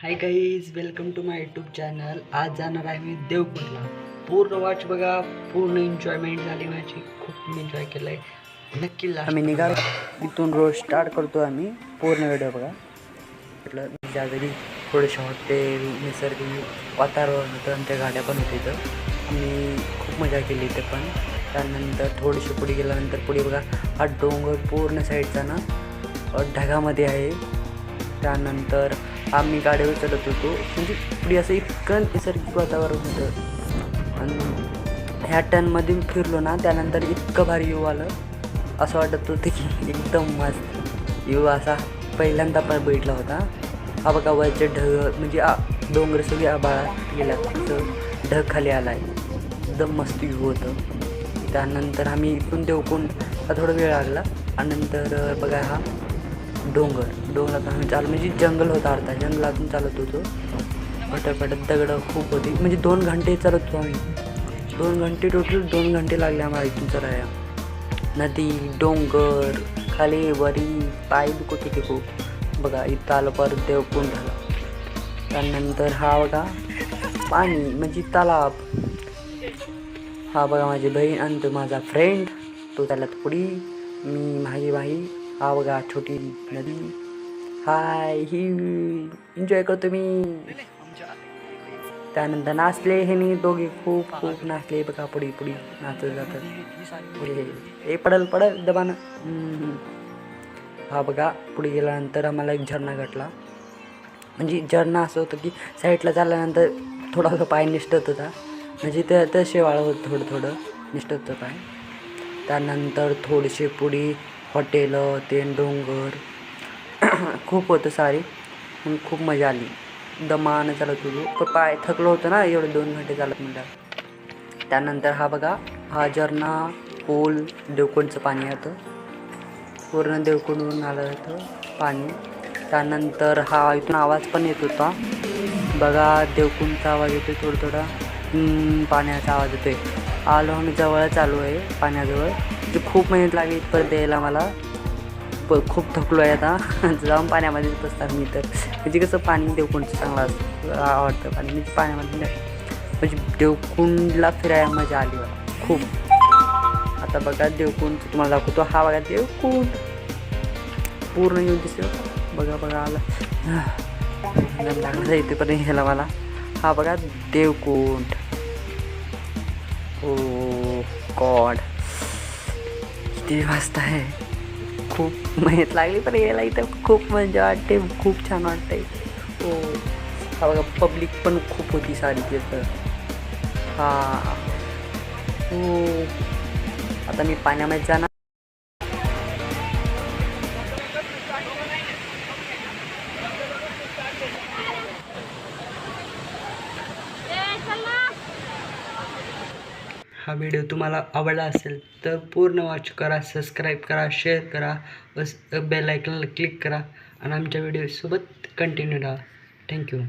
High guys, welcome to my YouTube channel. आज जाणार आहे मी देवकुंडला. पूर्ण वॉच बघा, पूर्ण एन्जॉयमेंट झाली माझी. खूप एन्जॉय केलं आहे. नक्की आम्ही निघालो इथून रोज स्टार्ट करतो आम्ही. पूर्ण व्हिडिओ बघा. म्हटलं ज्या घरी थोडेसे हॉटेल निसर्ग वातावरण होतं आणि त्या गाड्या पण होते इथं. आम्ही खूप मजा केली इथे पण. त्यानंतर थोडीशी पुढे गेल्यानंतर पुढे बघा हा डोंगर पूर्ण साईडचा ना ढगामध्ये आहे. त्यानंतर आम्ही गाडीवर चालत होतो, म्हणजे पुढे असं इतकं नैसर्गिक वातावरण होतं. आणि ह्या टर्नमध्ये फिरलो ना, त्यानंतर इतकं भारी व्ह्यू आलं. असं वाटत होतं की एकदम मस्त व्ह्यू असा पहिल्यांदा पण बघितला होता. हा बघा वरचे ढग, म्हणजे डोंगर सगळे आभाळात गेला, तिथं ढग खाली आला आहे. एकदम मस्त व्ह्यू होतं. त्यानंतर आम्ही इथून देवकुंडला थोडा वेळ लागला. आणि नंतर बघा हा डोंगरातून आम्ही म्हणजे जंगल होता अर्धा, जंगलातून चालत होतो. पटत दगडं खूप होती, म्हणजे 2 घंटे चालत होतो आम्ही. 2 घंटे टोटल 2 घंटे लागले आम्हाला इथून चालायला. नदी, डोंगर, खाली वरी, पाय दुखत होते खूप. बघा इथं आलं परत देवकुंड झालं. त्यानंतर हा बघा पाणी, म्हणजे तलाव. हा बघा माझी बहीण आणि तो माझा फ्रेंड, तो चालत पुढी, मी माझी बाई. हा बघा छोटी नदी. हाय ही एन्जॉय करतो मी. त्यानंतर नाचले हे मी दोघे, खूप खूप नाचले बघा. पुढी नाचत जातात. हे पडल दबानं. हा बघा पुढे गेल्यानंतर आम्हाला एक झरणा घटला. म्हणजे झरणा असं होतं की साईडला चालल्यानंतर थोडासा पाय निष्ठत होता, म्हणजे त्या शेवाळ होतं, थोडं निष्ठत होतं पाय. त्यानंतर थोडेसे पुढे हॉटेलं ते डोंगर खूप होतं सारी. आणि खूप मजा आली. दमानं चालत होतो, पण पाय थकलो होतं ना एवढे 2 घंटे चालत म्हटलं. त्यानंतर हा बघा हा झरणा पूल, देवकुंडचं पाणी होतं. पूर्ण देवकुंडवरून आलं होतं पाणी. त्यानंतर हा इथून आवाज पण येत होता बघा, देवकुंडचा आवाज येतोय थोडा. पाण्याचा आवाज येतोय. आलो आम्ही, जवळच आलो आहे पाण्याजवळ. म्हणजे खूप मेहनत लागली इथपर्यंत यायला मला. खूप थकलो आहे आता. जाऊन पाण्यामध्येच बसतात मी तर. म्हणजे कसं पाणी देवकुंडचं चांगलं असतं, आवडतं पाणी. म्हणजे पाण्यामध्ये म्हणजे देवकुंडला फिरायला मजा आली मला खूप. आता बघा देवकुंड तुम्हाला दाखवतो. हा बघा देवकुंड पूर्ण येऊन दिसेल बघा आला. लागलं इथे पण ह्याला मला. हा बघा देवकुंड. ओ गॉड, किती मस्त आहे. खूप मेहनत लागली पण यायला इथं. खूप मजा वाटते, खूप छान वाटते. हो, हा बघा पब्लिक पण खूप होती सारी तिथं. हा हो, आता मी पाण्यामध्ये जाणार. हा व्हिडिओ तुम्हाला आवडला असेल तर पूर्ण वॉच करा, सबस्क्राईब करा, शेअर करा, बस बेल आयकॉनला क्लिक करा आणि आमच्या व्हिडिओसोबत कंटिन्यू राहा. थँक्यू.